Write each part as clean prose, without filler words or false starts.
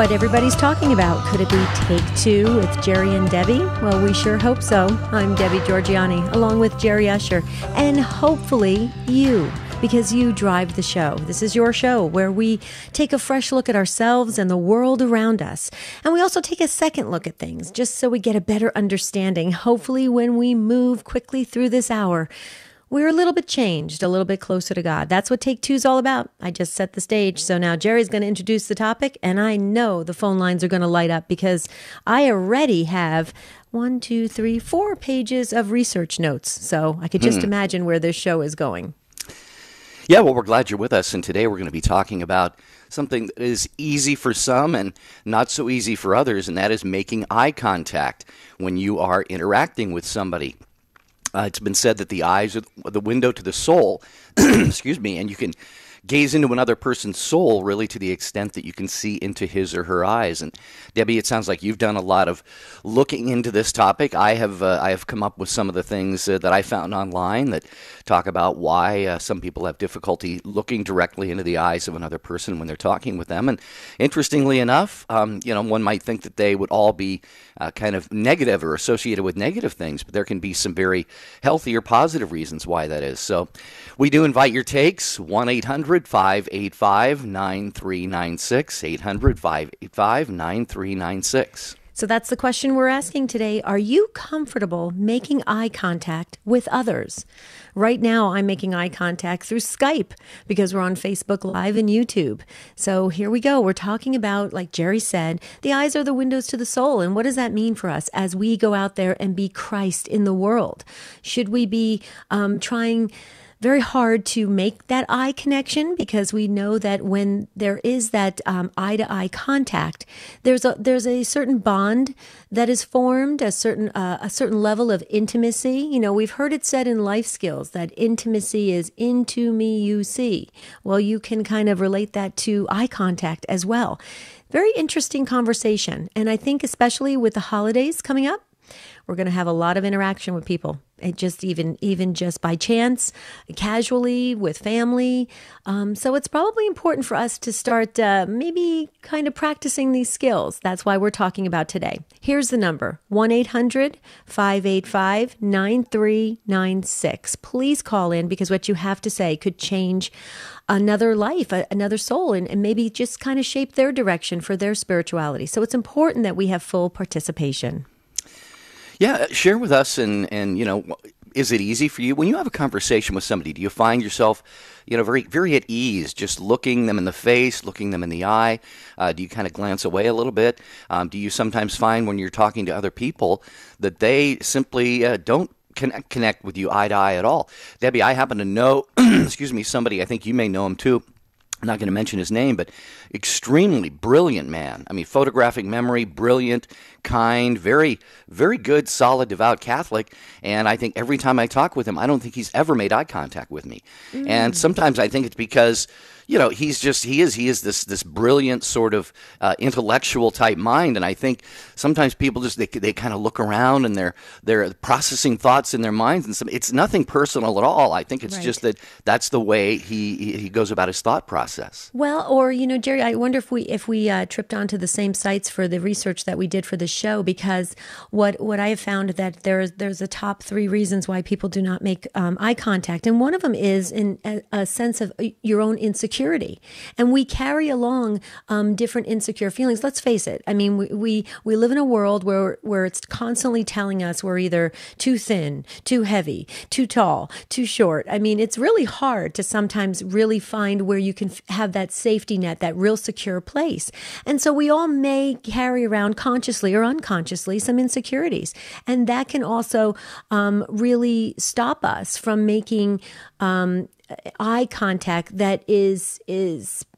what everybody's talking about. Could it be Take Two with Jerry and Debbie? Well, we sure hope so. I'm Debbie Georgiani, along with Jerry Usher, and hopefully you, because you drive the show. This is your show where we take a fresh look at ourselves and the world around us. And we also take a second look at things, just so we get a better understanding. Hopefully, when we move quickly through this hour, we're a little bit changed, a little bit closer to God. That's what Take Two's all about. I just set the stage. So now Jerry's going to introduce the topic, and I know the phone lines are going to light up because I already have 4 pages of research notes. So I could just imagine where this show is going. Yeah, well, we're glad you're with us, and today we're going to be talking about something that is easy for some and not so easy for others, and that is making eye contact when you are interacting with somebody. It's been said that the eyes are the window to the soul, excuse me, and you can gaze into another person's soul really to the extent that you can see into his or her eyes. And Debbie, it sounds like you've done a lot of looking into this topic. I have come up with some of the things that I found online that talk about why some people have difficulty looking directly into the eyes of another person when they're talking with them. And interestingly enough, one might think that they would all be kind of negative or associated with negative things, but there can be some very healthy or positive reasons why that is. So we do invite your takes, 1-800-585-9396, 800-585-9396. So that's the question we're asking today. Are you comfortable making eye contact with others? Right now, I'm making eye contact through Skype because we're on Facebook Live and YouTube. So here we go. We're talking about, like Jerry said, the eyes are the windows to the soul. And what does that mean for us as we go out there and be Christ in the world? Should we be trying very hard to make that eye connection, because we know that when there is that eye-to-eye contact, there's a certain bond that is formed, a certain level of intimacy. You know, we've heard it said in life skills that intimacy is into me you see. Well, you can kind of relate that to eye contact as well. Very interesting conversation, and I think especially with the holidays coming up, we're going to have a lot of interaction with people. It just even just by chance, casually, with family. So it's probably important for us to start maybe kind of practicing these skills. That's why we're talking about today. Here's the number, 1-800-585-9396. Please call in, because what you have to say could change another life, another soul, and maybe just kind of shape their direction for their spirituality. So it's important that we have full participation. Yeah, share with us, and is it easy for you when you have a conversation with somebody? Do you find yourself, very, very at ease, just looking them in the face, looking them in the eye? Do you kind of glance away a little bit? Do you sometimes find when you're talking to other people that they simply don't connect with you eye to eye at all? Debbie, I happen to know, excuse me, somebody, I think you may know him too. I'm not going to mention his name, but extremely brilliant man. I mean, photographic memory, brilliant, kind, very, very good, solid, devout Catholic. And I think every time I talk with him, I don't think he's ever made eye contact with me. And sometimes I think it's because, he is this brilliant sort of intellectual type mind. And I think sometimes people just, they kind of look around and they're processing thoughts in their minds. And it's nothing personal at all. I think it's just that's the way he goes about his thought process. Well, or, Jerry, I wonder if we tripped onto the same sites for the research that we did for the show, because what I have found that there's a top 3 reasons why people do not make eye contact. And one of them is in a sense of your own insecurity. And we carry along different insecure feelings. Let's face it. I mean, we live in a world where it's constantly telling us we're either too thin, too heavy, too tall, too short. I mean, it's really hard to sometimes really find where you can have that safety net, that real secure place. And so we all may carry around consciously or unconsciously some insecurities. And that can also really stop us from making eye contact that is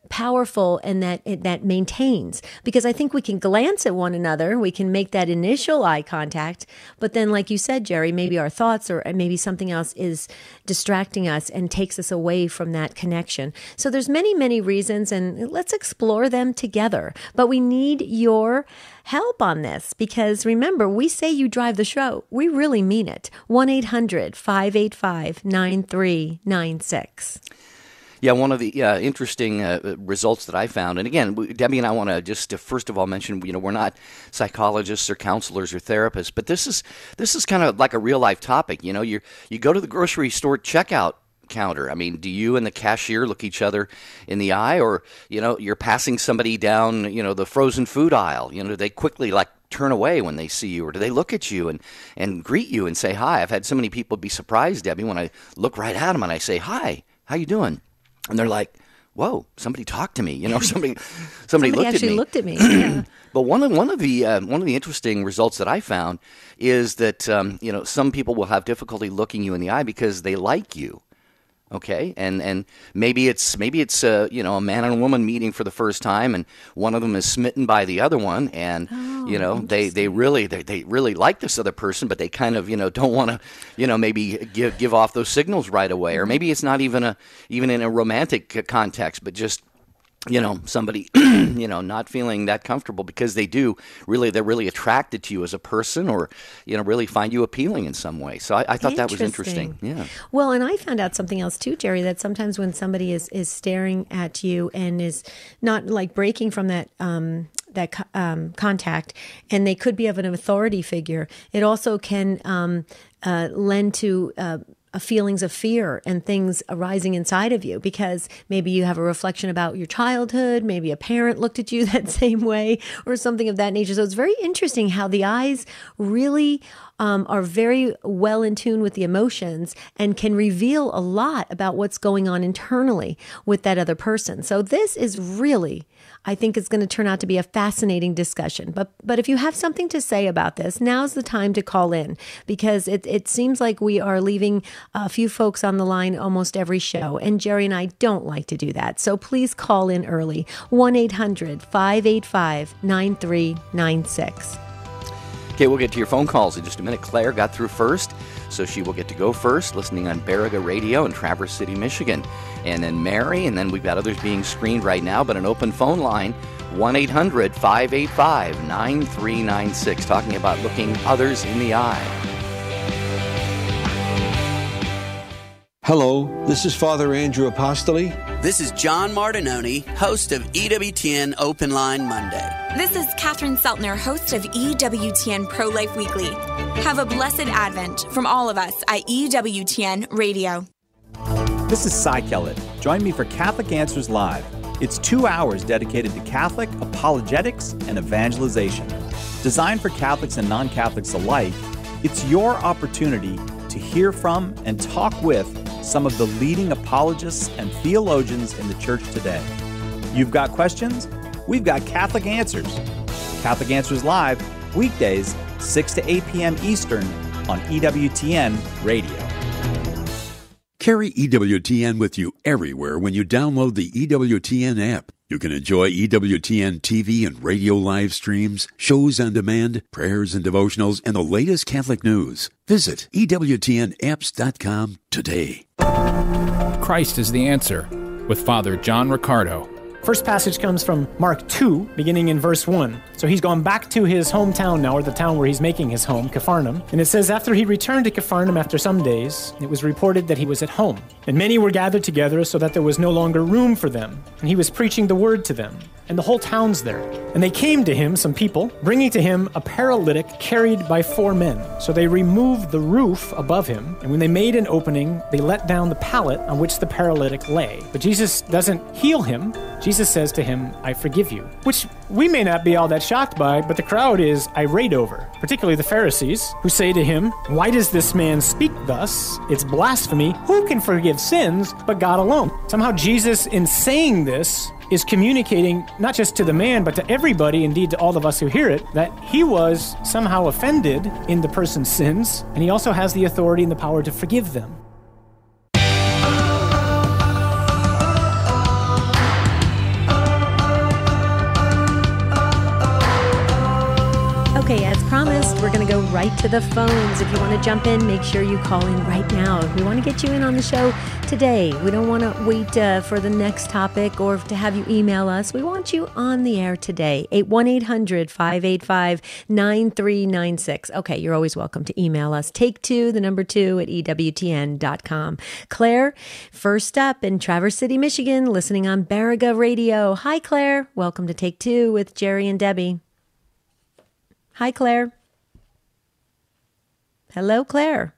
powerful and that maintains. Because I think we can glance at one another, we can make that initial eye contact, but then, like you said, Jerry, maybe our thoughts or maybe something else is distracting us and takes us away from that connection. So there's many, many reasons, and let's explore them together. But we need your help on this, because remember, we say you drive the show. We really mean it. 1-800-585-9396. Yeah, one of the interesting results that I found, and again, Debbie and I want to just first of all mention, we're not psychologists or counselors or therapists, but this is kind of like a real life topic. You go to the grocery store checkout counter. I mean, do you and the cashier look each other in the eye, or you're passing somebody down the frozen food aisle? Do they quickly turn away when they see you, or do they look at you and greet you and say hi? I've had so many people be surprised, Debbie, when I look right at them and I say, hi, how you doing? And they're like, whoa, somebody talked to me. Somebody looked at me. Yeah. But one of the interesting results that I found is that some people will have difficulty looking you in the eye because they like you. Okay, and maybe it's a man and a woman meeting for the first time, and one of them is smitten by the other one, and they really like this other person, but they kind of don't want to maybe give off those signals right away, or maybe it's not even in a romantic context, but just somebody not feeling that comfortable because they're really attracted to you as a person, or really find you appealing in some way. So I thought that was interesting. Yeah. Well, and I found out something else too, Jerry, that sometimes when somebody is staring at you and is not breaking from that contact, and they could be of an authority figure, it also can lend to feelings of fear and things arising inside of you, because maybe you have a reflection about your childhood, maybe a parent looked at you that same way, or something of that nature. So it's very interesting how the eyes really are very well in tune with the emotions and can reveal a lot about what's going on internally with that other person. So this is really, I think it's going to turn out to be a fascinating discussion. But if you have something to say about this, now's the time to call in, because it seems like we are leaving a few folks on the line almost every show, and Jerry and I don't like to do that. So please call in early, 1-800-585-9396. Okay, we'll get to your phone calls in just a minute. Claire got through first, so she will get to go first, listening on Baraga Radio in Traverse City, Michigan. And then Mary, and then we've got others being screened right now, but an open phone line, 1-800-585-9396, talking about looking others in the eye. Hello, this is Father Andrew Apostoli. This is John Martinoni, host of EWTN Open Line Monday. This is Catherine Seltner, host of EWTN Pro-Life Weekly. Have a blessed Advent from all of us at EWTN Radio. This is Cy Kellett. Join me for Catholic Answers Live. It's 2 hours dedicated to Catholic apologetics and evangelization. Designed for Catholics and non-Catholics alike, it's your opportunity to hear from and talk with some of the leading apologists and theologians in the church today. You've got questions? We've got Catholic Answers. Catholic Answers Live, weekdays, 6 to 8 p.m. Eastern on EWTN Radio. Carry EWTN with you everywhere when you download the EWTN app. You can enjoy EWTN TV and radio live streams, shows on demand, prayers and devotionals, and the latest Catholic news. Visit EWTNapps.com today. Christ is the answer, with Father John Riccardo. First passage comes from Mark 2, beginning in verse 1. So he's gone back to his hometown now, or the town where he's making his home, Capharnaum. And it says, after he returned to Capharnaum after some days, it was reported that he was at home. And many were gathered together so that there was no longer room for them. And he was preaching the word to them. And the whole town's there. And they came to him, some people, bringing to him a paralytic carried by 4 men. So they removed the roof above him, and when they made an opening, they let down the pallet on which the paralytic lay. But Jesus doesn't heal him. Jesus says to him, I forgive you. Which we may not be all that shocked by, but the crowd is irate over, particularly the Pharisees, who say to him, why does this man speak thus? It's blasphemy. Who can forgive sins but God alone? Somehow Jesus, in saying this, is communicating not just to the man, but to everybody, indeed to all of us who hear it, that he was somehow offended in the person's sins, and he also has the authority and the power to forgive them. Okay, as promised, we're going to go right to the phones. If you want to jump in, make sure you call in right now. We want to get you in on the show today. We don't want to wait for the next topic or to have you email us. We want you on the air today. 1-800-585-9396. Okay, you're always welcome to email us. Take 2, the number 2 at EWTN.com. Claire, first up in Traverse City, Michigan, listening on Baraga Radio. Hi, Claire. Welcome to Take 2 with Jerry and Debbie. Hi, Claire. Hello, Claire.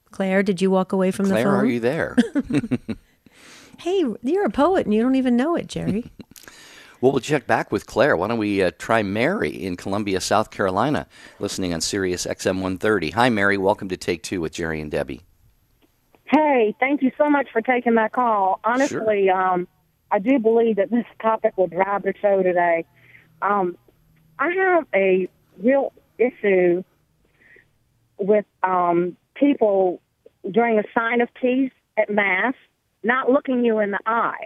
Claire, did you walk away from the phone? Claire, are you there? Hey, you're a poet and you don't even know it, Jerry. Well, we'll check back with Claire. Why don't we try Mary in Columbia, South Carolina, listening on Sirius XM 130. Hi, Mary. Welcome to Take 2 with Jerry and Debbie. Hey, thank you so much for taking my call. Honestly, sure. I do believe that this topic will drive the show today. I have a real issue with people during a sign of peace at Mass not looking you in the eye,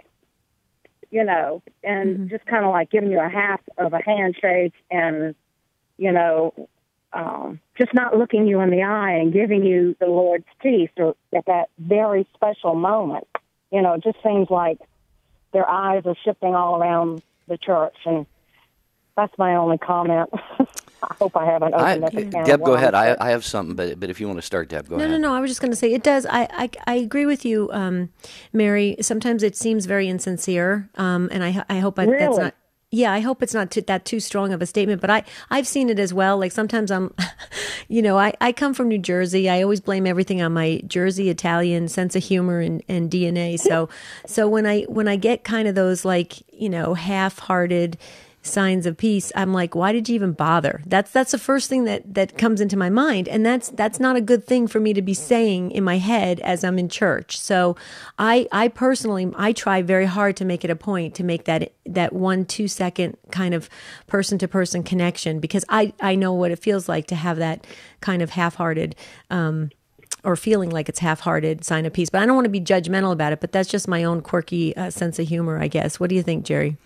and just kind of like giving you a half of a handshake and, just not looking you in the eye and giving you the Lord's peace or at that very special moment. It just seems like their eyes are shifting all around the church, and that's my only comment. I hope I haven't opened up a can Deb, of go ahead. worms, I have something, but if you want to start, Deb, go ahead. No. I was just going to say it does. I agree with you, Mary. Sometimes it seems very insincere, and I hope Really? that's not. Yeah, I hope it's not too strong of a statement, but I've seen it as well. Like sometimes I'm, I come from New Jersey. I always blame everything on my Jersey Italian sense of humor and DNA. So when I get kind of those half-hearted signs of peace, I'm like, why did you even bother? That's the first thing that comes into my mind, and that's not a good thing for me to be saying in my head as I'm in church. So I personally try very hard to make it a point to make that 1-2 second kind of person to person connection, because I know what it feels like to have that kind of half-hearted or feeling like it's half-hearted sign of peace. But I don't want to be judgmental about it, but that's just my own quirky sense of humor, I guess. What do you think, Jerry?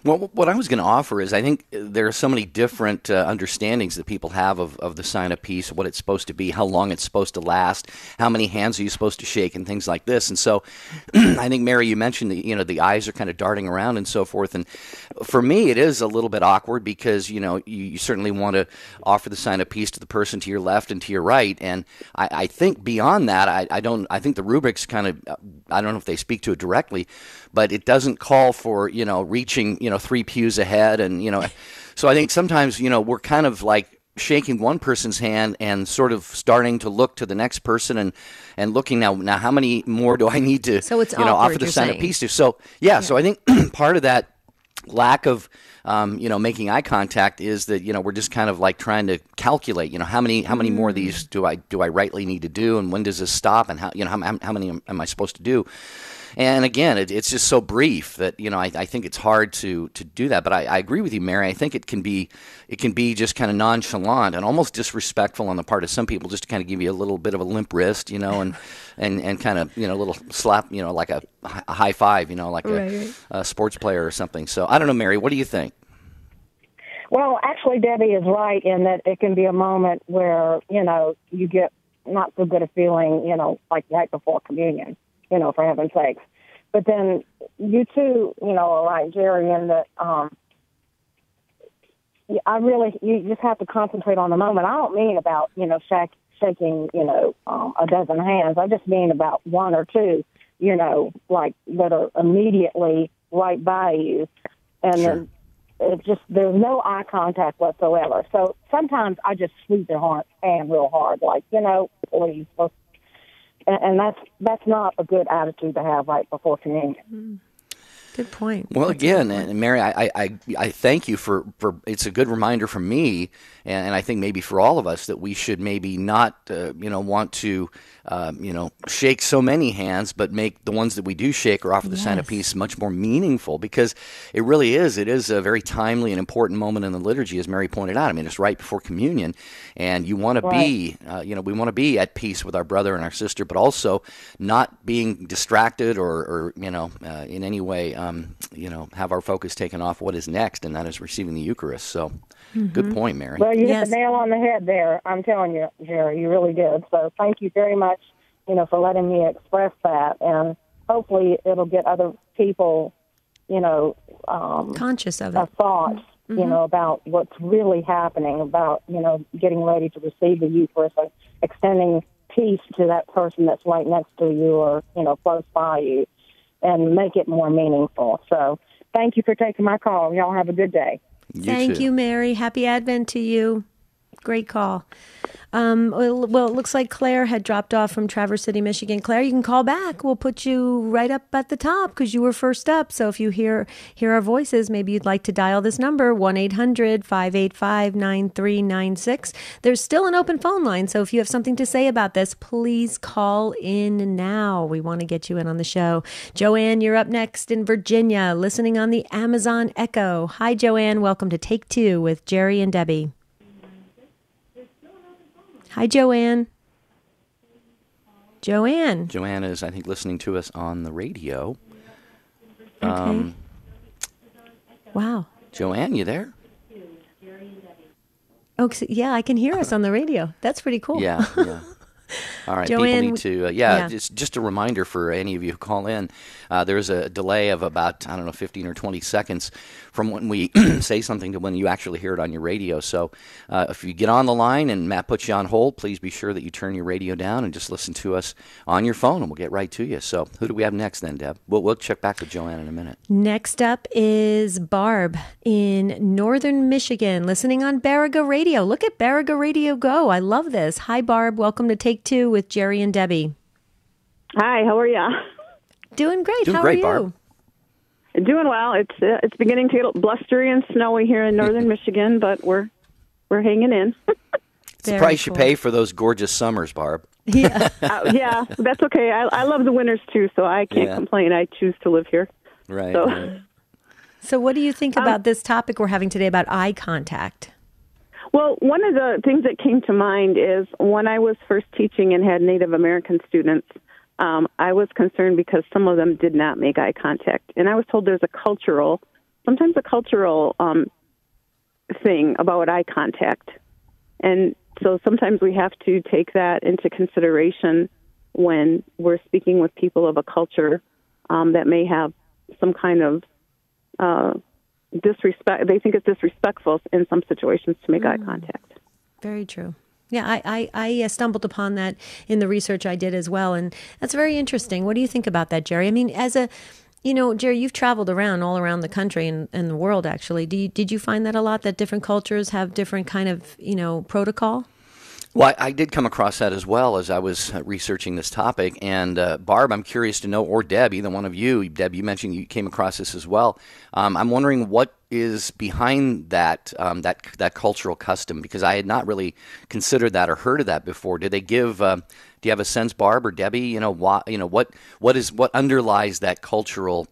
Well, what I was going to offer is I think there are so many different understandings that people have of the sign of peace, what it's supposed to be, how long it's supposed to last, how many hands are you supposed to shake, and things like this. And so I think, Mary, you mentioned that, the eyes are kind of darting around and so forth. And for me, it is a little bit awkward because, you certainly want to offer the sign of peace to the person to your left and to your right. And I think beyond that, I think the rubrics kind of, I don't know if they speak to it directly, but it doesn't call for, reaching, 3 pews ahead. And, so I think sometimes, we're kind of like shaking one person's hand and sort of starting to look to the next person and looking now how many more do I need to, so it's offer the sign of peace to? So, yeah, so I think part of that lack of, making eye contact is that, we're just kind of like trying to calculate, how many more of these do I rightly need to do, and when does this stop, and how many am I supposed to do? And again, it's just so brief that, I think it's hard to do that. But I agree with you, Mary. I think it can be just kind of nonchalant and almost disrespectful on the part of some people, just to kind of give you a little bit of a limp wrist, and kind of, a little slap, like a high five, like a sports player or something. So I don't know, Mary, what do you think? Well, actually, Debbie is right in that it can be a moment where, you get not so good a feeling, like right before communion, for heaven's sakes. But then you too, are right, Jerry, in that you just have to concentrate on the moment. I don't mean about, shaking, a dozen hands. I just mean about 1 or 2, like that are immediately right by you. And sure. Then it's just, there's no eye contact whatsoever. So sometimes I just squeeze their hand real hard, like, please. And that's not a good attitude to have right before communion. Good point. Well, again, and Mary, I thank you for it's a good reminder for me, and I think maybe for all of us, that we should maybe not, want to, shake so many hands, but make the ones that we do shake or offer the sign of peace much more meaningful, because it really is. It is a very timely and important moment in the liturgy, as Mary pointed out. I mean, it's right before communion, and you want to be, we want to be at peace with our brother and our sister, but also not being distracted or in any way have our focus taken off what is next, and that is receiving the Eucharist. So, good point, Mary. Well, you hit the nail on the head there. I'm telling you, Jerry, you really did. So thank you very much, for letting me express that. And hopefully it'll get other people, conscious of it. Thoughts, about what's really happening, about, getting ready to receive the Eucharist and extending peace to that person that's right next to you or, close by you, and make it more meaningful. So thank you for taking my call. Y'all have a good day. Thank you, Mary. Happy Advent to you. Great call. Well, it looks like Claire had dropped off from Traverse City, Michigan. Claire, you can call back. We'll put you right up at the top because you were first up. So if you hear our voices, maybe you'd like to dial this number, 1-800-585-9396. There's still an open phone line. So if you have something to say about this, please call in now. We want to get you in on the show. Joanne, you're up next in Virginia, listening on the Amazon Echo. Hi, Joanne. Welcome to Take Two with Jerry and Debbie. Hi, Joanne. Joanne. Joanne is, I think, listening to us on the radio. Okay. Wow. Joanne, you there? Oh, yeah, I can hear us on the radio. That's pretty cool. Yeah. All right, Joanne, people need to, it's just a reminder for any of you who call in. There's a delay of about, 15 or 20 seconds from when we say something to when you actually hear it on your radio. So if you get on the line and Matt puts you on hold, please be sure that you turn your radio down and just listen to us on your phone, and we'll get right to you. So who do we have next then, Deb? We'll check back with Joanne in a minute. Next up is Barb in northern Michigan, listening on Baraga Radio. Look at Baraga Radio go. I love this. Hi, Barb. Welcome to Take Two with Jerry and Debbie. Hi, how are you? Doing great. Doing how great, are you? Barb. Doing well. It's beginning to get blustery and snowy here in northern Michigan, but we're hanging in. It's the price you pay for those gorgeous summers, Barb. Yeah. Yeah, that's okay. I love the winters too, so I can't complain. I choose to live here. Right. So, right. So what do you think about this topic we're having today about eye contact? Well, one of the things that came to mind is when I was first teaching and had Native American students, I was concerned because some of them did not make eye contact. And I was told there's sometimes a cultural thing about eye contact. And so sometimes we have to take that into consideration when we're speaking with people of a culture that may have some kind of disrespect. They think it's disrespectful in some situations to make eye contact. Very true. Yeah, I stumbled upon that in the research I did as well, and that's very interesting. What do you think about that, Jerry? I mean, Jerry, you've traveled around all around the country and the world, actually. Did you find that a lot, that different cultures have different kind of, protocol? Well, I did come across that as well as I was researching this topic. And Barb, I'm curious to know, or Deb, either one of you. Deb, you mentioned you came across this as well. I'm wondering what is behind that that cultural custom, because I had not really considered that or heard of that before. Did they give? Do you have a sense, Barb or Debbie? What underlies that cultural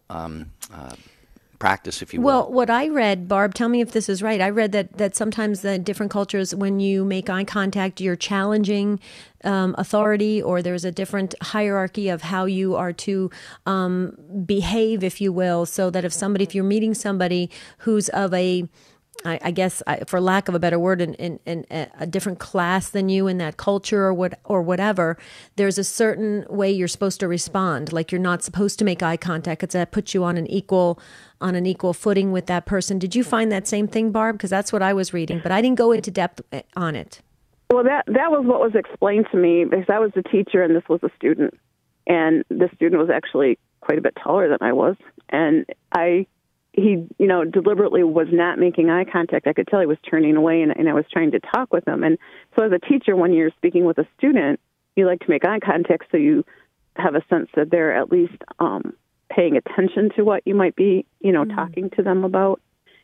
practice, if you will? Well, what I read, Barb, tell me if this is right. I read that sometimes the different cultures, when you make eye contact, you're challenging authority, or there's a different hierarchy of how you are to behave, if you will, so that if you're meeting somebody who's of I guess, for lack of a better word, in a different class than you in that culture or whatever, there's a certain way you're supposed to respond. Like, you're not supposed to make eye contact. It's that puts you on an equal footing with that person. Did you find that same thing, Barb? Because that's what I was reading, but I didn't go into depth on it. Well, that was what was explained to me, because I was the teacher and this was a student, and the student was actually quite a bit taller than I was, and he deliberately was not making eye contact. I could tell he was turning away, and I was trying to talk with him. And so as a teacher, when you're speaking with a student, you like to make eye contact so you have a sense that they're at least paying attention to what you might be, talking to them about.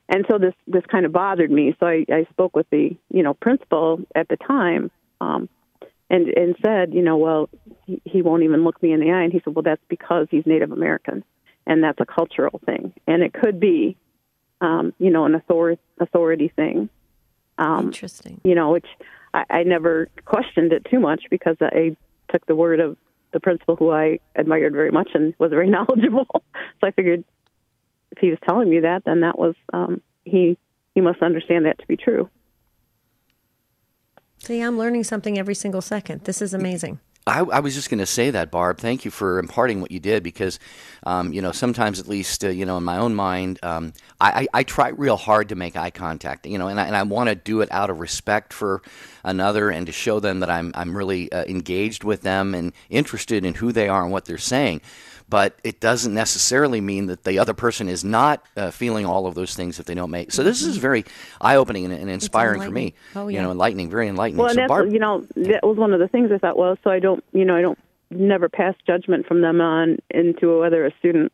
And so this kind of bothered me. So I spoke with the, principal at the time and said, well, he won't even look me in the eye. And he said, well, that's because he's Native American. And that's a cultural thing. And it could be, an authority thing. Interesting. Which I never questioned it too much, because I took the word of the principal, who I admired very much and was very knowledgeable. So I figured, if he was telling me that, then that was he must understand that to be true. See, I'm learning something every single second. This is amazing. I was just going to say that, Barb. Thank you for imparting what you did, because, sometimes, at least, in my own mind, I try real hard to make eye contact, and I want to do it out of respect for another and to show them that I'm really engaged with them and interested in who they are and what they're saying. But it doesn't necessarily mean that the other person is not feeling all of those things if they don't make. So this is very eye-opening and inspiring for me. Oh, yeah. Enlightening, very enlightening. Well, and so that's, Barb, that was one of the things I thought. Well, so I don't never pass judgment from them on into whether a student,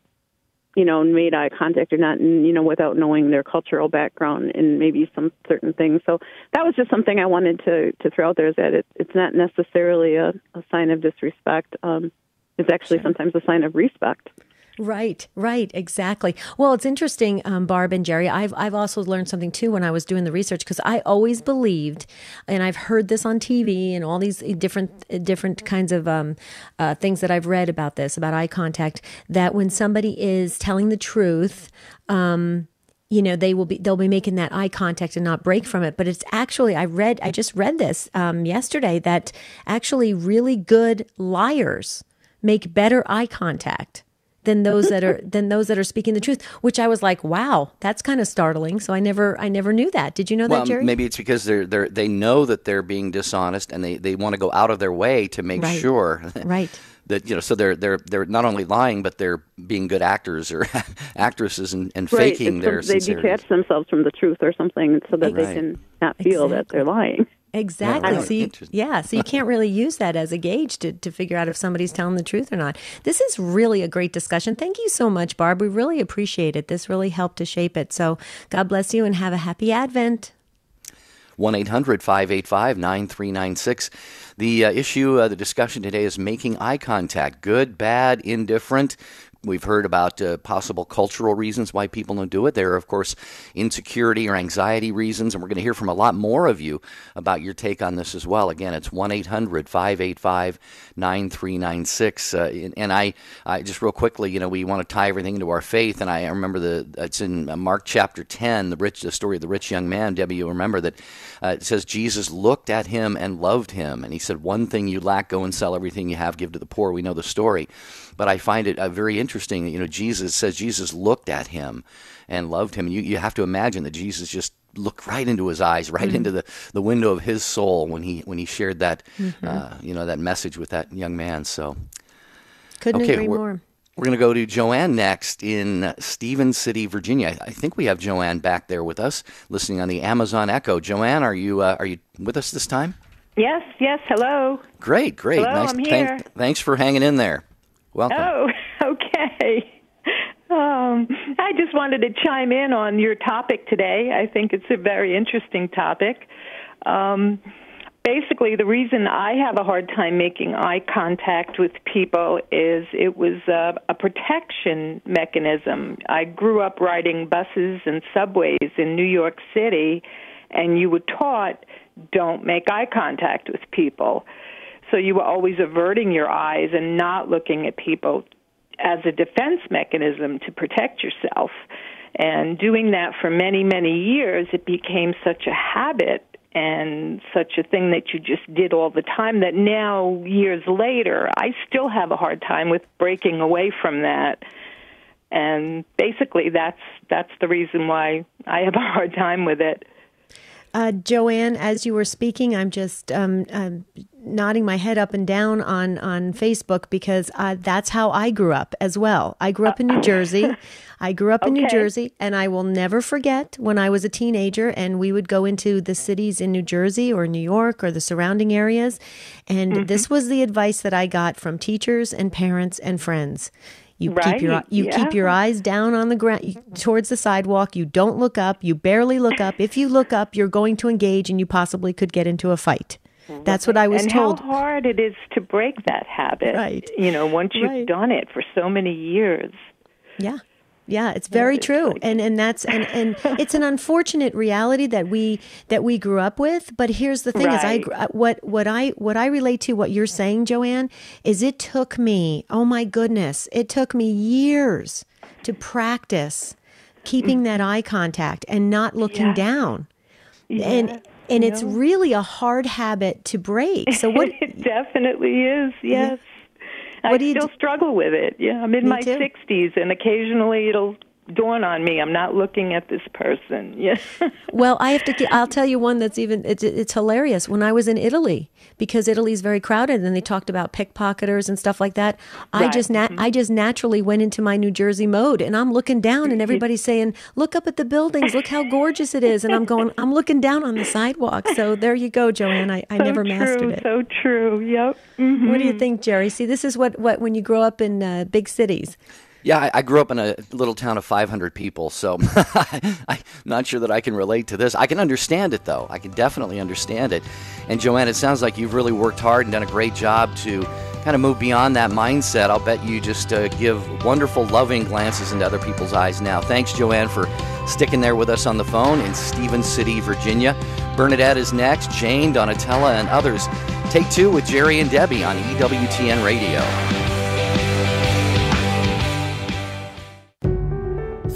made eye contact or not, and without knowing their cultural background and maybe some certain things. So that was just something I wanted to throw out there, is that it's not necessarily a sign of disrespect. It's actually sometimes a sign of respect. Right, exactly. Well, it's interesting, Barb and Jerry. I've also learned something too when I was doing the research, because I always believed, and I've heard this on TV and all these different kinds of things that I've read about this, about eye contact, that when somebody is telling the truth, they'll be making that eye contact and not break from it. But it's actually, I just read this yesterday, that actually really good liars make better eye contact than those that are speaking the truth, which I was like, wow, that's kind of startling. So I never knew that. Did you know that, Jerry? Maybe it's because they know that they're being dishonest, and they want to go out of their way to make sure that, so they're not only lying, but they're being good actors or actresses and faking their sincerity. They detach themselves from the truth or something so that they can not feel that they're lying. Exactly. So you can't really use that as a gauge to figure out if somebody's telling the truth or not. This is really a great discussion. Thank you so much, Barb. We really appreciate it. This really helped to shape it. So God bless you and have a happy Advent. 1-800-585-9396. The issue, the discussion today is making eye contact. Good, bad, indifferent. We've heard about possible cultural reasons why people don't do it. There are, of course, insecurity or anxiety reasons, and we're going to hear from a lot more of you about your take on this as well. Again, it's 1-800-585-9396. And I just real quickly, we want to tie everything into our faith, and I remember it's in Mark chapter 10, the story of the rich young man. Debbie, you'll remember that it says Jesus looked at him and loved him, and he said, one thing you lack, go and sell everything you have, give to the poor. We know the story. But I find it very interesting. Jesus looked at him and loved him. You have to imagine that Jesus just looked right into his eyes, right into the window of his soul when he shared that that message with that young man. So couldn't agree more. We're going to go to Joanne next in Stevens City, Virginia. I think we have Joanne back there with us, listening on the Amazon Echo. Joanne, are you with us this time? Yes. Hello. Great. Hello, nice. I'm here. Thanks for hanging in there. Welcome. Oh, okay. I just wanted to chime in on your topic today. I think it's a very interesting topic. Basically, the reason I have a hard time making eye contact with people is it was a protection mechanism. I grew up riding buses and subways in New York City, and you were taught, don't make eye contact with people. So you were always averting your eyes and not looking at people as a defense mechanism to protect yourself. And doing that for many, many years, it became such a habit and such a thing that you just did all the time that now, years later, I still have a hard time with breaking away from that. And basically, that's the reason why I have a hard time with it. Joanne, as you were speaking, I'm just nodding my head up and down on Facebook because that's how I grew up as well. I grew up in New Jersey. In New Jersey, and I will never forget when I was a teenager and we would go into the cities in New Jersey or New York or the surrounding areas. And this was the advice that I got from teachers and parents and friends. You keep your eyes down on the ground towards the sidewalk. You don't look up. You barely look up. If you look up, you're going to engage and you possibly could get into a fight. That's what I was told. And how hard it is to break that habit. Right. Once you've done it for so many years. Yeah. Yeah, it's very true. And it's an unfortunate reality that we grew up with, but here's the thing is what I relate to what you're saying, Joanne, is it took me, oh my goodness, it took me years to practice keeping that eye contact and not looking down. And it's really a hard habit to break. So what? It definitely is. Yes. I still struggle with it. Yeah, I'm in my 60s, and occasionally it'll dawn on me I'm not looking at this person. Yeah. Well, I'll tell you one that's it's hilarious. When I was in Italy, because Italy's very crowded and they talked about pickpocketers and stuff like that, I just naturally went into my New Jersey mode, and I'm looking down and everybody's saying, "Look up at the buildings, look how gorgeous it is." And I'm looking down on the sidewalk. So there you go, Joanne. I never mastered it. So true. Yep. Mm-hmm. What do you think, Jerry? See, this is what when you grow up in big cities. Yeah, I grew up in a little town of 500 people, so I'm not sure that I can relate to this. I can understand it, though. I can definitely understand it. And Joanne, it sounds like you've really worked hard and done a great job to kind of move beyond that mindset. I'll bet you just give wonderful, loving glances into other people's eyes now. Thanks, Joanne, for sticking there with us on the phone in Stevens City, Virginia. Bernadette is next, Jane, Donatella, and others. Take Two with Jerry and Debbie on EWTN Radio.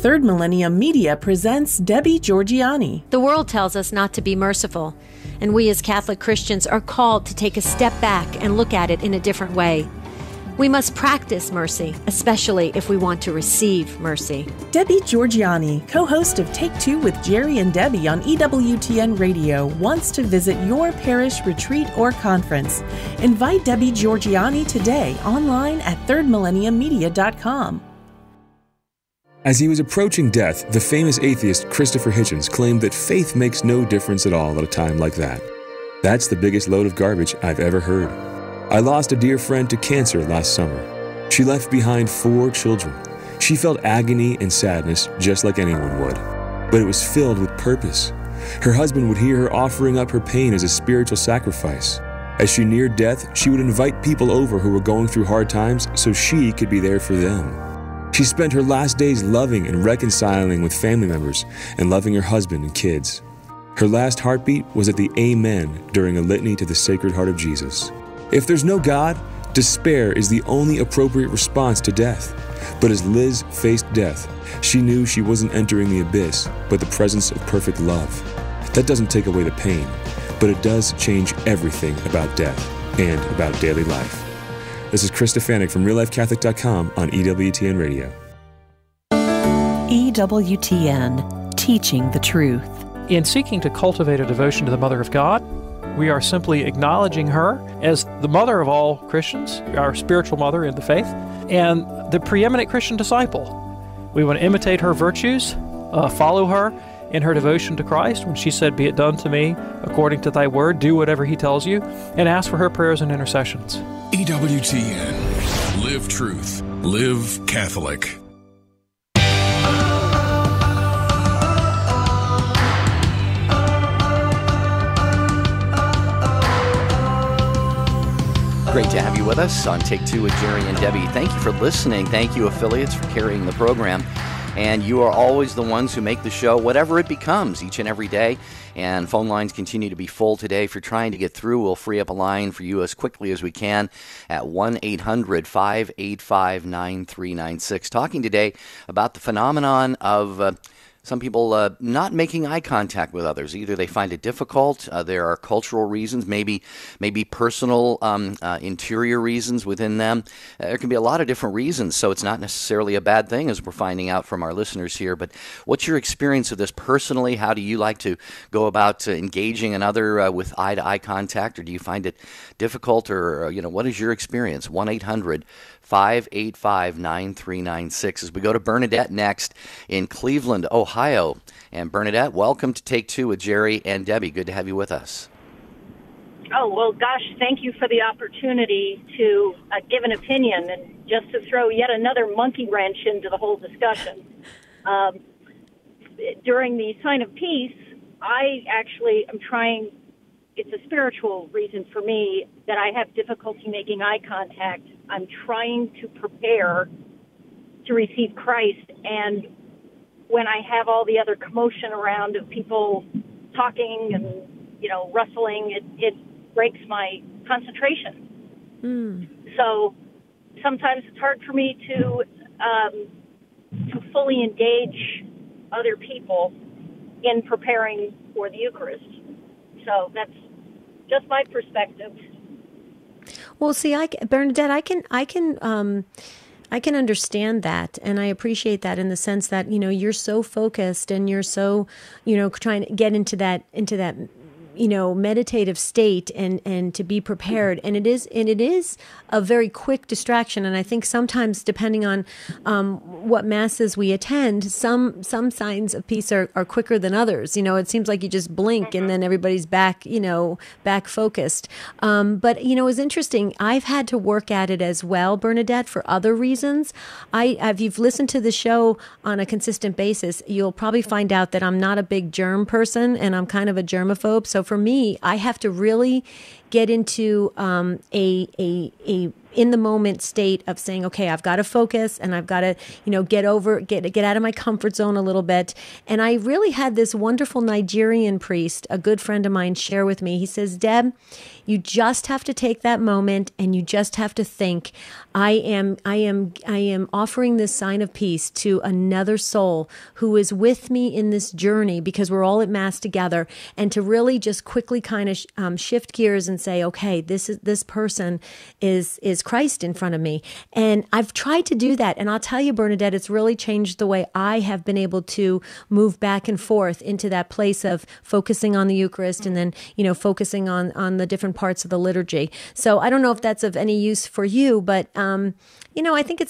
Third Millennium Media presents Debbie Georgianni. The world tells us not to be merciful, and we as Catholic Christians are called to take a step back and look at it in a different way. We must practice mercy, especially if we want to receive mercy. Debbie Georgianni, co-host of Take Two with Jerry and Debbie on EWTN Radio, wants to visit your parish retreat or conference. Invite Debbie Georgianni today online at thirdmillenniummedia.com. As he was approaching death, the famous atheist Christopher Hitchens claimed that faith makes no difference at all at a time like that. That's the biggest load of garbage I've ever heard. I lost a dear friend to cancer last summer. She left behind 4 children. She felt agony and sadness just like anyone would, but it was filled with purpose. Her husband would hear her offering up her pain as a spiritual sacrifice. As she neared death, she would invite people over who were going through hard times so she could be there for them. She spent her last days loving and reconciling with family members and loving her husband and kids. Her last heartbeat was at the Amen during a litany to the Sacred Heart of Jesus. If there's no God, despair is the only appropriate response to death. But as Liz faced death, she knew she wasn't entering the abyss, but the presence of perfect love. That doesn't take away the pain, but it does change everything about death and about daily life. This is Chris Stefanik from RealLifeCatholic.com on EWTN Radio. EWTN, teaching the truth. In seeking to cultivate a devotion to the Mother of God, we are simply acknowledging her as the mother of all Christians, our spiritual mother in the faith, and the preeminent Christian disciple. We want to imitate her virtues, follow her in her devotion to Christ when she said, "Be it done to me according to thy word," do whatever he tells you, and ask for her prayers and intercessions. EWTN. Live truth. Live Catholic. Great to have you with us on Take Two with Jerry and Debbie. Thank you for listening. Thank you, affiliates, for carrying the program. And you are always the ones who make the show, whatever it becomes, each and every day. And phone lines continue to be full today. If you're trying to get through, we'll free up a line for you as quickly as we can at 1-800-585-9396. Talking today about the phenomenon of some people not making eye contact with others. Either they find it difficult, there are cultural reasons, maybe personal interior reasons within them. There can be a lot of different reasons, so it's not necessarily a bad thing, as we're finding out from our listeners here. But what's your experience of this personally? How do you like to go about engaging another with eye-to-eye contact, or do you find it difficult, or what is your experience? 1-800-585-9396. As we go to Bernadette next in Cleveland, Ohio. And Bernadette, welcome to Take Two with Jerry and Debbie. Good to have you with us. Oh, well, gosh, thank you for the opportunity to give an opinion and just to throw yet another monkey wrench into the whole discussion. During the Sign of Peace, I actually am trying, it's a spiritual reason for me that I have difficulty making eye contact. I'm trying to prepare to receive Christ, and when I have all the other commotion around of people talking and, rustling, it breaks my concentration. So sometimes it's hard for me to fully engage other people in preparing for the Eucharist. So that's just my perspective. Well, see, Bernadette, I can understand that, and I appreciate that in the sense that, you're so focused and you're so, trying to get into that meditative state and to be prepared. And it is a very quick distraction. And I think sometimes, depending on what masses we attend, some signs of peace are quicker than others. It seems like you just blink and then everybody's back focused. But it was interesting. I've had to work at it as well, Bernadette, for other reasons. If you've listened to the show on a consistent basis, you'll probably find out that I'm not a big germ person and I'm kind of a germaphobe. So for me, I have to really get into a in the moment state of saying, okay, I've got to focus and I've got to, get out of my comfort zone a little bit. And I really had this wonderful Nigerian priest, a good friend of mine, share with me. He says, Deb, you just have to take that moment and you just have to think, I am offering this sign of peace to another soul who is with me in this journey, because we're all at Mass together, and to really just quickly kind of shift gears and say, okay, this person is Christ in front of me. And I've tried to do that. And I'll tell you, Bernadette, it's really changed the way I have been able to move back and forth into that place of focusing on the Eucharist and then, focusing on the different parts of the liturgy. So I don't know if that's of any use for you, but, I think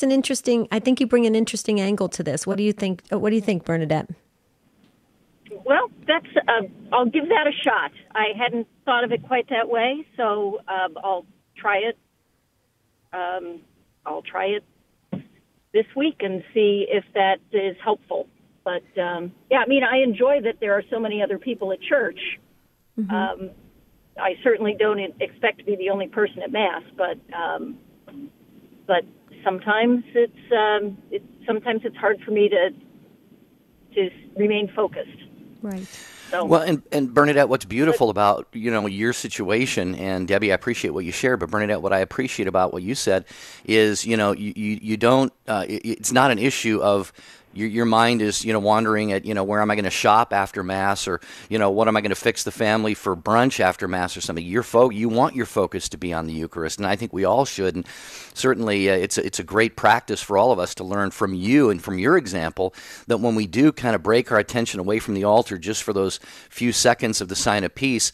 I think you bring an interesting angle to this. What do you think? What do you think, Bernadette? Well, I'll give that a shot. I hadn't thought of it quite that way, so I'll try it. I'll try it this week and see if that is helpful. But, I enjoy that there are so many other people at church. Mm-hmm. I certainly don't expect to be the only person at Mass, but sometimes it's hard for me to remain focused. Right. So. Well, and Bernadette, what's beautiful about, your situation, and Debbie, I appreciate what you shared, but Bernadette, what I appreciate about what you said is, you don't, it's not an issue of your mind is, wandering at, where am I going to shop after Mass, or, what am I going to fix the family for brunch after Mass or something. You want your focus to be on the Eucharist, and I think we all should. And certainly it's a great practice for all of us to learn from you and from your example, that when we do kind of break our attention away from the altar just for those few seconds of the sign of peace,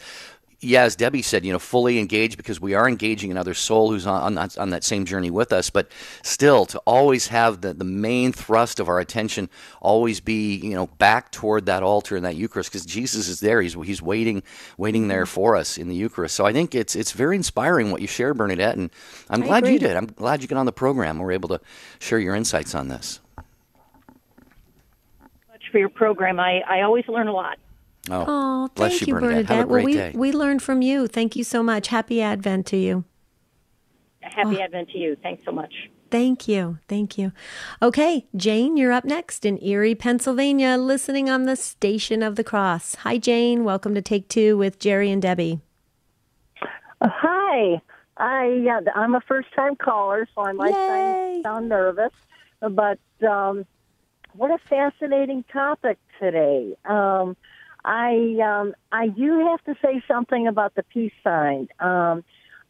as Debbie said, fully engaged, because we are engaging another soul who's on that same journey with us. But still, to always have the main thrust of our attention always be, back toward that altar and that Eucharist, because Jesus is there. He's waiting there for us in the Eucharist. So I think it's very inspiring what you shared, Bernadette, and I'm glad you did. I'm glad you got on the program and were able to share your insights on this. Much for your program. I always learn a lot. Oh, bless thank you, Bernadette. Have a great day. We learned from you. Thank you so much. Happy Advent to you. Happy Advent to you. Thanks so much. Thank you. Okay, Jane, you're up next in Erie, Pennsylvania, listening on the Station of the Cross. Hi, Jane. Welcome to Take Two with Jerry and Debbie. Hi. I'm a first-time caller, so I might sound nervous. But what a fascinating topic today. I do have to say something about the peace sign.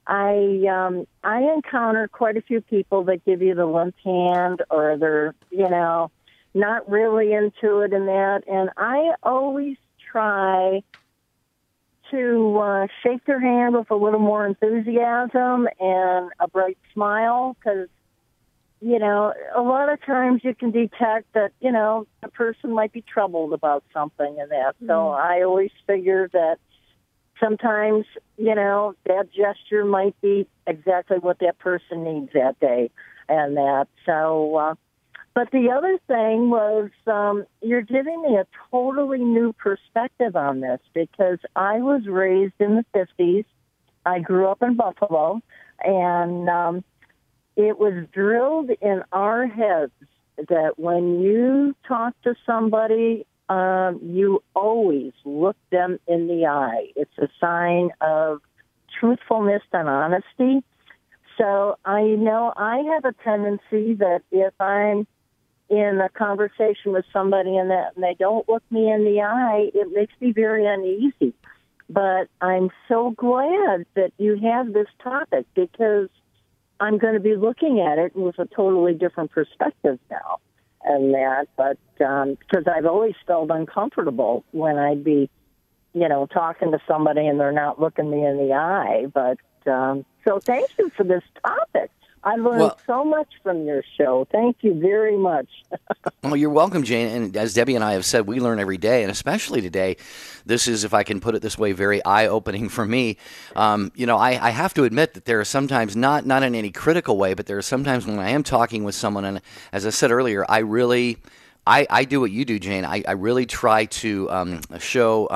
I encounter quite a few people that give you the limp hand, or they're, not really into it and that. And I always try to shake their hand with a little more enthusiasm and a bright smile, because a lot of times you can detect that, the person might be troubled about something and that. Mm-hmm. So I always figure that sometimes, that gesture might be exactly what that person needs that day and that. So, but the other thing was, you're giving me a totally new perspective on this, because I was raised in the 50s. I grew up in Buffalo, and it was drilled in our heads that when you talk to somebody, you always look them in the eye. It's a sign of truthfulness and honesty. So I know I have a tendency that if I'm in a conversation with somebody and they don't look me in the eye, it makes me very uneasy. But I'm so glad that you have this topic, because I'm going to be looking at it with a totally different perspective now. And that, but because I've always felt uncomfortable when I'd be, talking to somebody and they're not looking me in the eye. But so thank you for this topic. I learned so much from your show. Thank you very much. Well, you're welcome, Jane. And as Debbie and I have said, we learn every day, and especially today. This is, if I can put it this way, very eye-opening for me. I have to admit that there are sometimes, not in any critical way, but there are sometimes when I am talking with someone, and as I said earlier, I do what you do, Jane. I really try to show,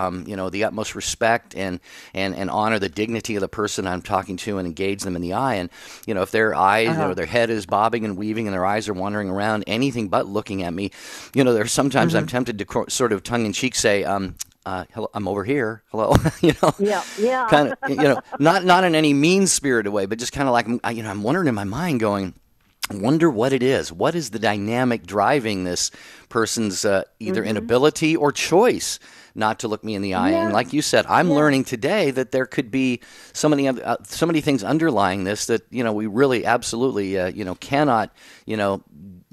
the utmost respect and honor the dignity of the person I'm talking to and engage them in the eye. And, if their eyes, their head is bobbing and weaving and their eyes are wandering around, anything but looking at me, there's sometimes I'm tempted to sort of tongue-in-cheek say, hello, I'm over here. Hello, Yeah. kind of, not in any mean-spirited way, but just kind of like, I'm wondering in my mind going, I wonder what it is. What is the dynamic driving this person's either inability or choice not to look me in the eye? Yeah. And like you said, I'm learning today that there could be so many things underlying this that we really absolutely cannot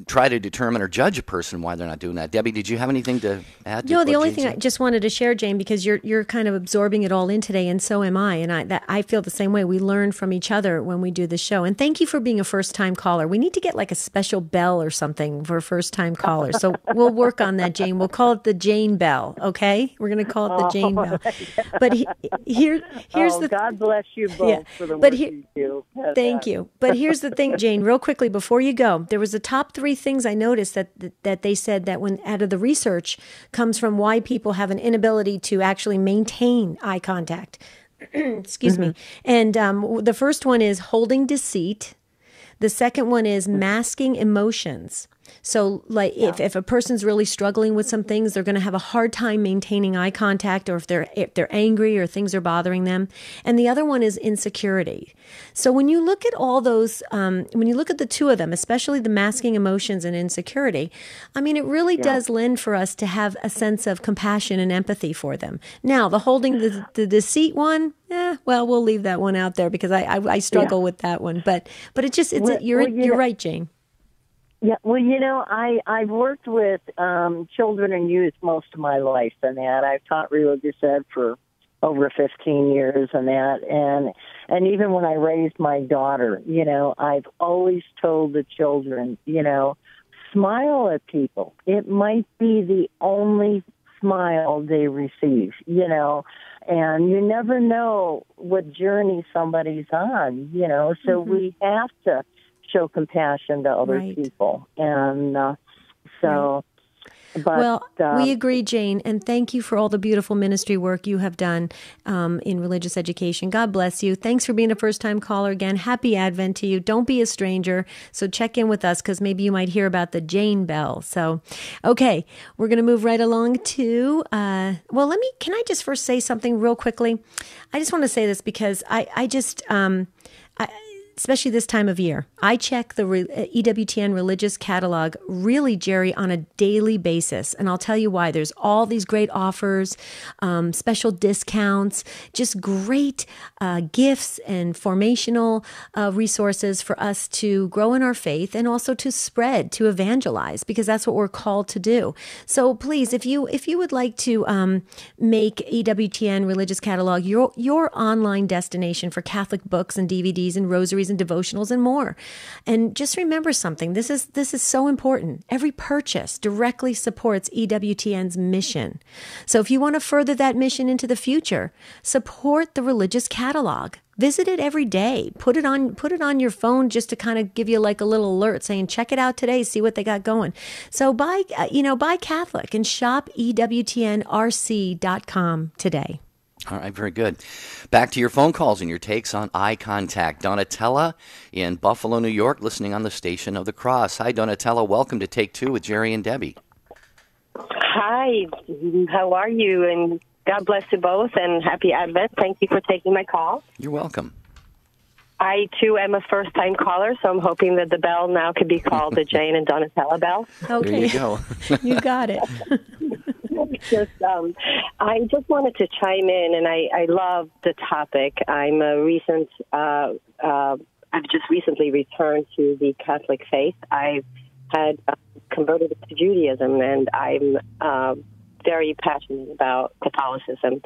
try to determine or judge a person why they're not doing that. Debbie, did you have anything to add? No, the only thing I just wanted to share, Jane, because you're kind of absorbing it all in today, and so am I. And I feel the same way. We learn from each other when we do the show. And thank you for being a first-time caller. We need to get like a special bell or something for first-time callers. So we'll work on that, Jane. We'll call it the Jane Bell, okay? We're going to call it the Jane Bell. But here's the... God bless you both for the work you do. Thank you. But here's the thing, Jane, real quickly before you go. There was the top 3 things I noticed that they said that when out of the research comes from why people have an inability to actually maintain eye contact. Excuse me. And the first one is holding deceit. The second one is masking emotions. So like if a person's really struggling with some things, they're going to have a hard time maintaining eye contact, or if they're angry or things are bothering them. And the other one is insecurity. So when you look at all those, when you look at the 2 of them, especially the masking emotions and insecurity, I mean, it really does lend for us to have a sense of compassion and empathy for them. Now, the holding the deceit one, we'll leave that one out there because I struggle with that one. But you're right, Jane. Yeah, well, I've worked with children and youth most of my life, and that I've taught religious ed for over 15 years, and that, and even when I raised my daughter, I've always told the children, smile at people. It might be the only smile they receive, and you never know what journey somebody's on, so we have to show compassion to other people. And we agree, Jane, and thank you for all the beautiful ministry work you have done in religious education. God bless you. Thanks for being a first-time caller again. Happy Advent to you. Don't be a stranger. So check in with us because maybe you might hear about the Jane Bell. So, okay, we're going to move right along to, can I just first say something real quickly? I just want to say this because especially this time of year, I check the EWTN religious catalog really, Jerry, on a daily basis. And I'll tell you why. There's all these great offers, special discounts, just great gifts and formational resources for us to grow in our faith and also to spread, to evangelize, because that's what we're called to do. So please, if you would like to make EWTN religious catalog your online destination for Catholic books and DVDs and rosaries and devotionals and more. And just remember something. This is so important. Every purchase directly supports EWTN's mission. So if you want to further that mission into the future, support the religious catalog. Visit it every day. Put it on your phone just to kind of give you like a little alert saying, check it out today, see what they got going. So buy Catholic and shop EWTNRC.com today. All right, very good. Back to your phone calls and your takes on eye contact. Donatella in Buffalo, New York, listening on the Station of the Cross. Hi, Donatella. Welcome to Take Two with Jerry and Debbie. Hi. How are you? And God bless you both, and happy Advent. Thank you for taking my call. You're welcome. I, too, am a first-time caller, so I'm hoping that the bell now could be called the Jane and Donatella bell. Okay. There you go. You got it. I just wanted to chime in, and I love the topic. I'm I've just recently returned to the Catholic faith. I've had converted to Judaism, and I'm very passionate about Catholicism.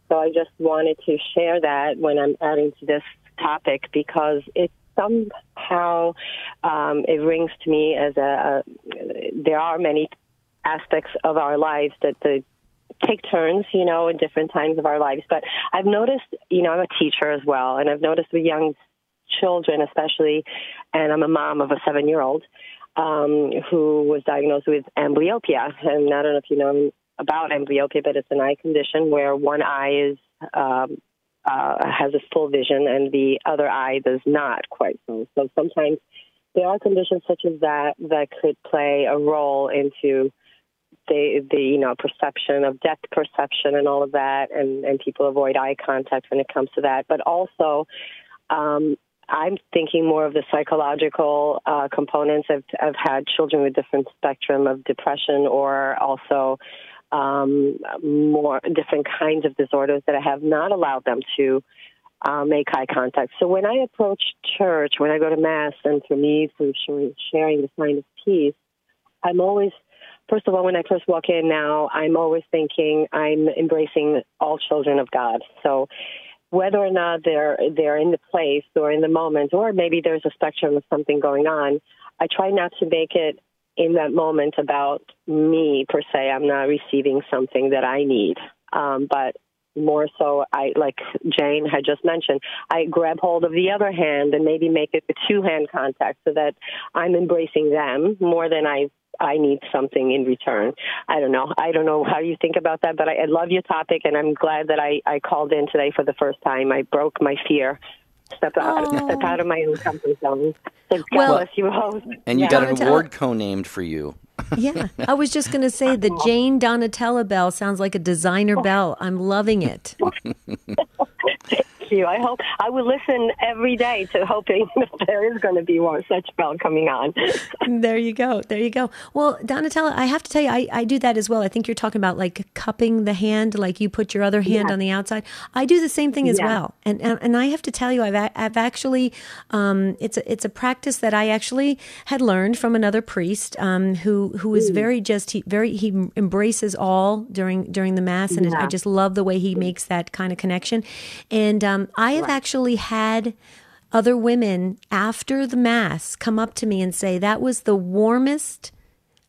So I just wanted to share that when I'm adding to this topic, because it somehow it rings to me as there are many aspects of our lives that take turns, in different times of our lives. But I've noticed, I'm a teacher as well, and I've noticed with young children especially, and I'm a mom of a 7-year-old who was diagnosed with amblyopia. And I don't know if you know about amblyopia, but it's an eye condition where one eye has a full vision and the other eye does not quite so. So sometimes there are conditions such as that could play a role into the perception of depth perception and all of that, and people avoid eye contact when it comes to that. But also, I'm thinking more of the psychological components. I've had children with different spectrum of depression, or also more different kinds of disorders that I have not allowed them to make eye contact. So when I approach church, when I go to Mass, and for me, for sharing the sign of peace, I'm always, first of all, when I first walk in now, I'm always thinking I'm embracing all children of God. So whether or not they're in the place or in the moment, or maybe there's a spectrum of something going on, I try not to make it in that moment about me per se. I'm not receiving something that I need, but more so, I, like Jane had just mentioned, I grab hold of the other hand and maybe make it a two-hand contact so that I'm embracing them more than I need something in return. I don't know how you think about that, but I love your topic, and I'm glad that I called in today for the first time. I broke my fear. Step out of my own comfort zone. So God bless you both. And you got an award co-named for you. Yeah, I was just going to say the Jane Donatella bell sounds like a designer bell. I'm loving it. You. I hope I will listen every day to hoping that there is going to be one such bell coming on. There you go. There you go. Well, Donatella, I have to tell you, I do that as well. I think you're talking about like cupping the hand, like you put your other hand on the outside. I do the same thing as well. And I have to tell you, I've actually, it's a practice that I actually had learned from another priest who is he embraces all during the Mass, and I just love the way he makes that kind of connection. And I have actually had other women after the Mass come up to me and say that was the warmest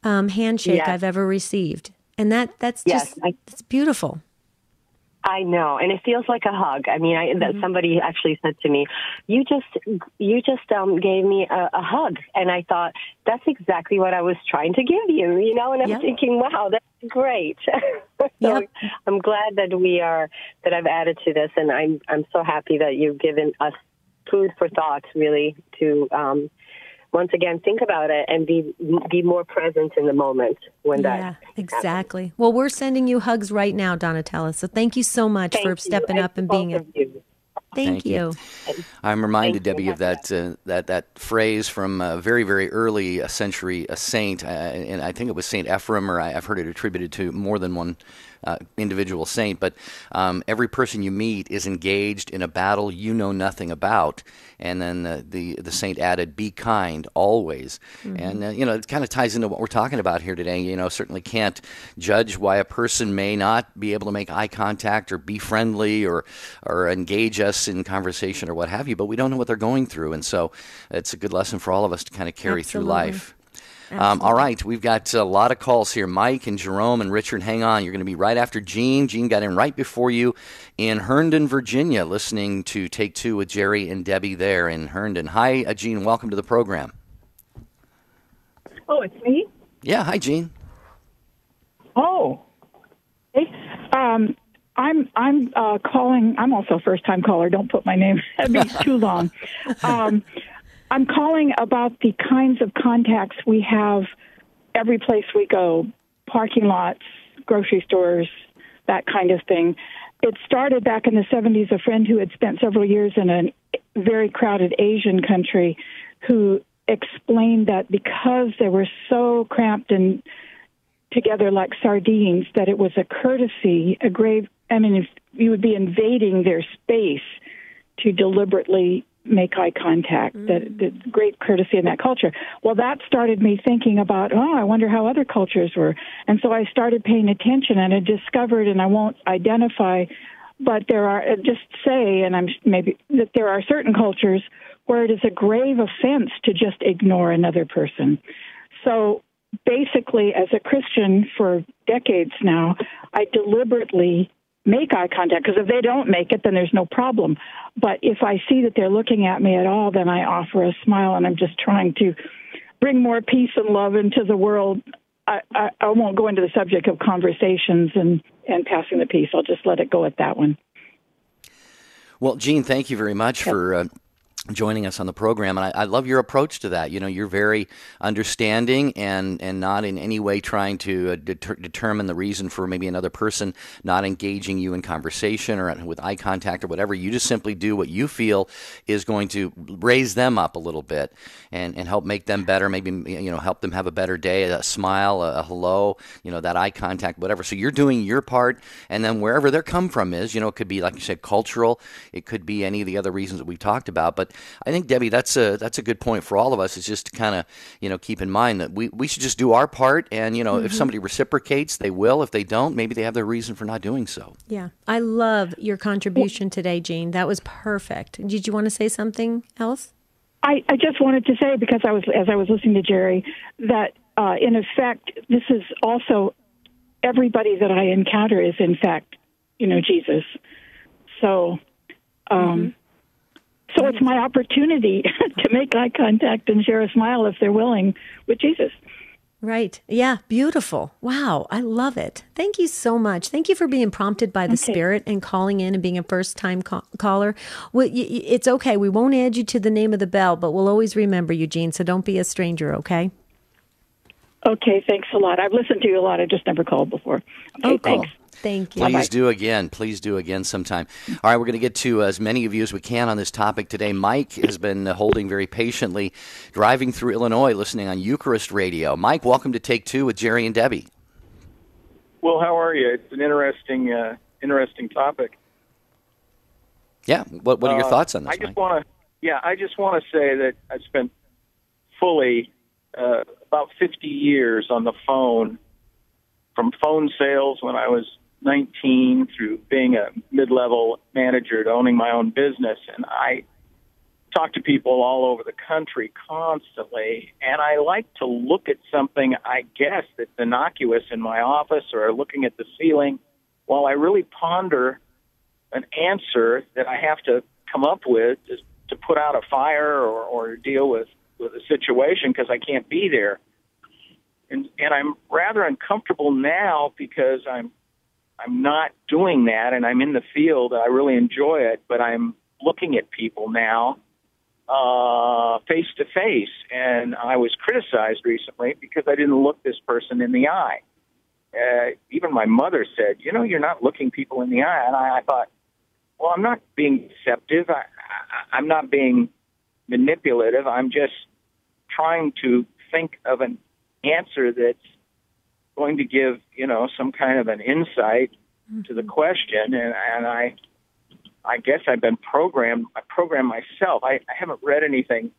handshake I've ever received, and that's just it's beautiful. I know, and it feels like a hug. I mean, somebody actually said to me, "You just gave me a hug," and I thought that's exactly what I was trying to give you, And I'm thinking, "Wow, that's great." So I'm glad that I've added to this, and I'm so happy that you've given us food for thought, really, to once again think about it and be more present in the moment when that happens. Exactly. Well, we're sending you hugs right now, Donatella. So thank you so much for stepping up and being a. Thank you. I'm reminded, Debbie, of that phrase from a very, very early century, a saint, and I think it was Saint Ephrem, or I've heard it attributed to more than one individual saint, but every person you meet is engaged in a battle you know nothing about. And then the saint added, "Be kind always." Mm-hmm. And it kind of ties into what we're talking about here today. Certainly can't judge why a person may not be able to make eye contact or be friendly or engage us in conversation or what have you, but we don't know what they're going through, and so it's a good lesson for all of us to kind of carry through life. All right, we've got a lot of calls here. Mike and Jerome and Richard, hang on. You're going to be right after Jean. Jean got in right before you in Herndon, Virginia, listening to Take Two with Jerry and Debbie there in Herndon. Hi, Jean. Welcome to the program. Oh, it's me? Yeah, hi, Jean. Oh. Hey, I'm calling. I'm also a first-time caller. Don't put my name. That'd be too long. I'm calling about the kinds of contacts we have every place we go, parking lots, grocery stores, that kind of thing. it started back in the 70s. A friend who had spent several years in a very crowded Asian country who explained that because they were so cramped and together like sardines, that it was a courtesy, if you would be invading their space to deliberately make eye contact, that the great courtesy in that culture. Well, that started me thinking about, I wonder how other cultures were. And so I started paying attention, and I discovered, and I won't identify, but there are, that there are certain cultures where it is a grave offense to just ignore another person. So basically, as a Christian for decades now, I deliberately make eye contact, because if they don't make it, then there's no problem. But if I see that they're looking at me at all, then I offer a smile, and I'm just trying to bring more peace and love into the world. I won't go into the subject of conversations and passing the peace. I'll just let it go at that one. Well, Jean, thank you very much for joining us on the program, and I love your approach to that. You're very understanding and not in any way trying to determine the reason for maybe another person not engaging you in conversation or with eye contact or whatever. You just simply do what you feel is going to raise them up a little bit and help make them better, maybe help them have a better day, a smile, a hello, that eye contact, whatever. So you're doing your part, and then wherever their come from is, it could be, like you said, cultural, it could be any of the other reasons that we've talked about, but I think, Debbie, that's a good point for all of us, is just to kind of, keep in mind that we should just do our part. And, if somebody reciprocates, they will. If they don't, maybe they have their reason for not doing so. Yeah. I love your contribution today, Jean. That was perfect. Did you want to say something else? I just wanted to say, because as I was listening to Jerry, that in effect, this is also everybody that I encounter is, in fact, Jesus. So, So it's my opportunity to make eye contact and share a smile, if they're willing, with Jesus. Right. Yeah. Beautiful. Wow. I love it. Thank you so much. Thank you for being prompted by the Spirit and calling in and being a first-time caller. It's okay. We won't add you to the name of the bell, but we'll always remember you, Jean, so don't be a stranger, okay? Okay. Thanks a lot. I've listened to you a lot. I just never called before. Okay, cool. Thanks. Thank you. Please do again. Please do again sometime. All right, we're going to get to as many of you as we can on this topic today. Mike has been holding very patiently, driving through Illinois, listening on Eucharist Radio. Mike, welcome to Take Two with Jerry and Debbie. Well, how are you? It's an interesting topic. Yeah. What are your thoughts on this, I just want to say that I spent fully about 50 years on the phone, from phone sales when I was 19 through being a mid-level manager to owning my own business. And I talk to people all over the country constantly, and I like to look at something, I guess, that's innocuous in my office or looking at the ceiling while I really ponder an answer that I have to come up with to put out a fire or deal with a situation, because I can't be there. And I'm rather uncomfortable now because I'm not doing that, and I'm in the field. I really enjoy it, but I'm looking at people now face to face. And I was criticized recently because I didn't look this person in the eye. Even my mother said, you're not looking people in the eye. And I thought, well, I'm not being deceptive. I'm not being manipulative. I'm just trying to think of an answer that's going to give, some kind of an insight to the question. And I guess I've been programmed. I programmed myself. I haven't read anything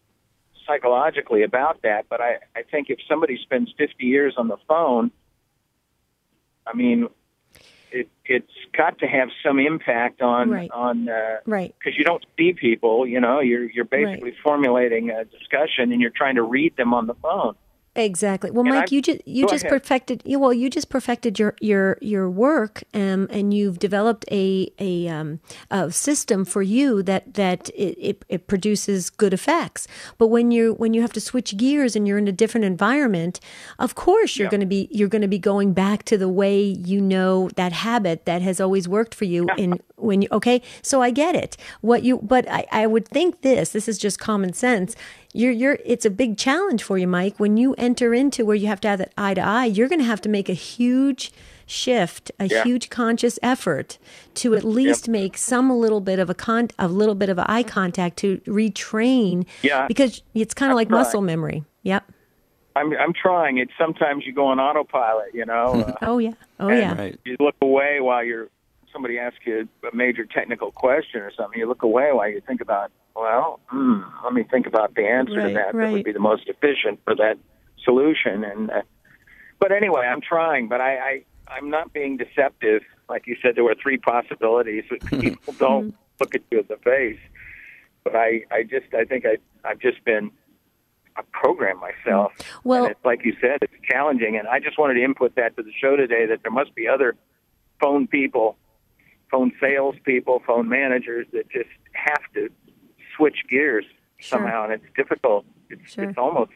psychologically about that, but I think if somebody spends 50 years on the phone, I mean, it's got to have some impact on because you don't see people. You're basically formulating a discussion, and you're trying to read them on the phone. Exactly. Well, Mike, you just perfected your work, and you've developed a system for you that it produces good effects. But when you have to switch gears and you're in a different environment, of course you're going to be going back to the way that habit that has always worked for you. So I get it. But I would think this is just common sense. it's a big challenge for you, Mike. When you enter into where you have to have that eye to eye, you're going to have to make a huge shift, a huge conscious effort to at least make a little bit of eye contact to retrain. Yeah, because it's kind of like muscle memory. Yep. I'm trying. It's sometimes you go on autopilot, you know. Oh yeah. Right. You look away while somebody asks you a major technical question or something. You look away while you think about, let me think about the answer to that. That would be the most efficient for that solution. And but anyway, I'm trying. But I'm not being deceptive. Like you said, there were 3 possibilities. People don't look at you in the face. But I think I've just been. I program myself. Well, and it's, like you said, it's challenging, and I just wanted to input that to the show today, that there must be other phone people, phone sales people, phone managers that just have to switch gears somehow, and it's difficult. It's almost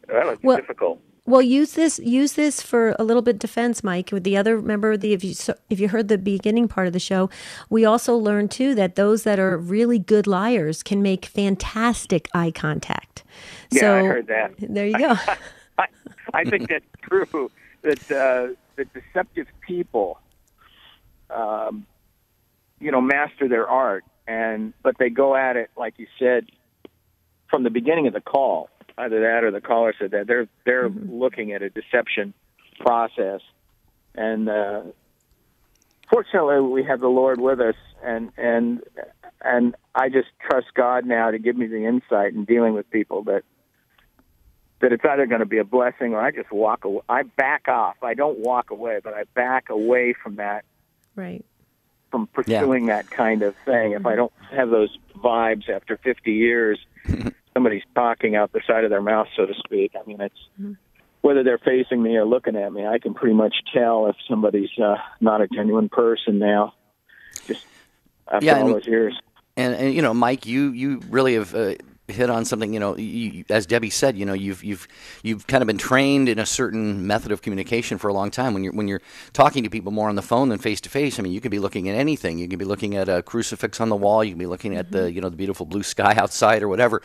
difficult. Well, use this for a little bit of defense, Mike. With the other, remember, if you heard the beginning part of the show, we also learned too that those that are really good liars can make fantastic eye contact. Yeah, I heard that. There you go. I think that's true. That deceptive people, master their art, but they go at it, like you said, from the beginning of the call. Either that or the caller said that they're looking at a deception process, and fortunately we have the Lord with us, and I just trust God now to give me the insight in dealing with people that it's either going to be a blessing or I just walk away. I back off. I don't walk away, but I back away from that. Right. From pursuing that kind of thing. If I don't have those vibes after 50 years. Somebody's talking out the side of their mouth, so to speak. I mean, it's whether they're facing me or looking at me, I can pretty much tell if somebody's not a genuine person now, just after all those years. And Mike, you really have hit on something. As Debbie said, you've kind of been trained in a certain method of communication for a long time. When you're talking to people more on the phone than face to face, I mean, you could be looking at anything. You could be looking at a crucifix on the wall. You can be looking at the beautiful blue sky outside or whatever.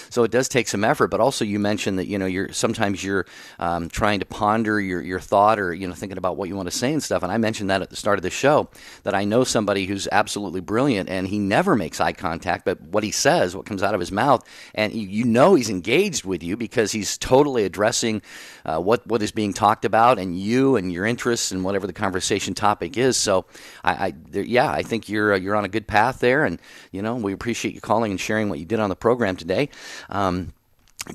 So it does take some effort. But also, you mentioned that you're trying to ponder your thought or thinking about what you want to say and stuff. And I mentioned that at the start of the show, that I know somebody who's absolutely brilliant and he never makes eye contact, but what he says, what comes out of his mouth. And he's engaged with you because he's totally addressing what is being talked about and you and your interests and whatever the conversation topic is. So I think you're on a good path there, and we appreciate you calling and sharing what you did on the program today.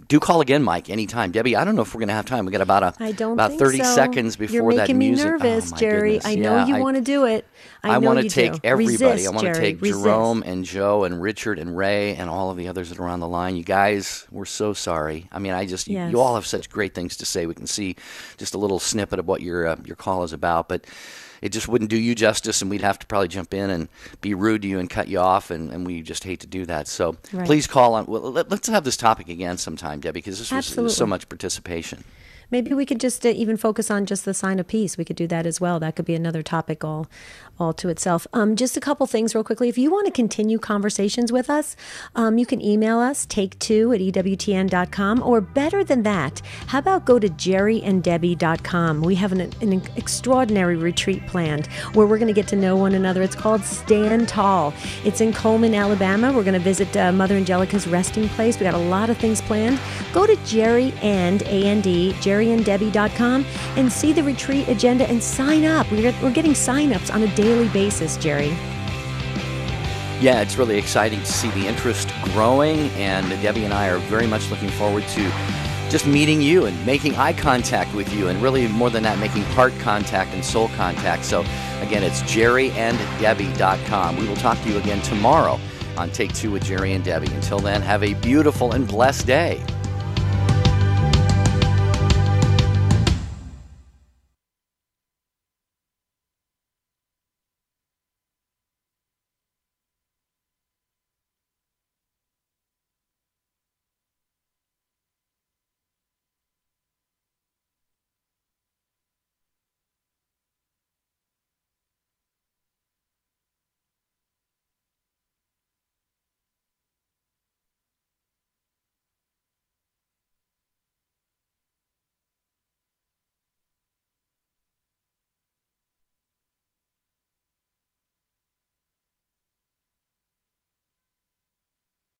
Do call again, Mike, anytime. Debbie, I don't know if we're going to have time. We got about 30 seconds before that music. You're making me nervous, Jerry. Goodness. I know you want to do it. I want to take everybody. Resist, I want to take Jerome and Joe and Richard and Ray and all of the others that are on the line. You guys, we're so sorry. I mean, you all have such great things to say. We can see just a little snippet of what your call is about, but it just wouldn't do you justice, and we'd have to probably jump in and be rude to you and cut you off, and we just hate to do that. So please call on. Well, let's have this topic again sometime, Debbie, because this was so much participation. Maybe we could just even focus on just the sign of peace. We could do that as well. That could be another topic all to itself. Just a couple things real quickly. If you want to continue conversations with us, you can email us, take2@EWTN.com, or better than that, how about go to jerryanddebbie.com. We have an extraordinary retreat planned where we're going to get to know one another. It's called Stand Tall. It's in Coleman, Alabama. We're going to visit Mother Angelica's resting place. We got a lot of things planned. Go to jerryanddebbie.com and see the retreat agenda and sign up. We're getting sign-ups on a daily basis, Jerry. Yeah, it's really exciting to see the interest growing, and Debbie and I are very much looking forward to just meeting you and making eye contact with you, and really more than that, making heart contact and soul contact. So again, it's jerryanddebbie.com. We will talk to you again tomorrow on Take Two with Jerry and Debbie. Until then, have a beautiful and blessed day.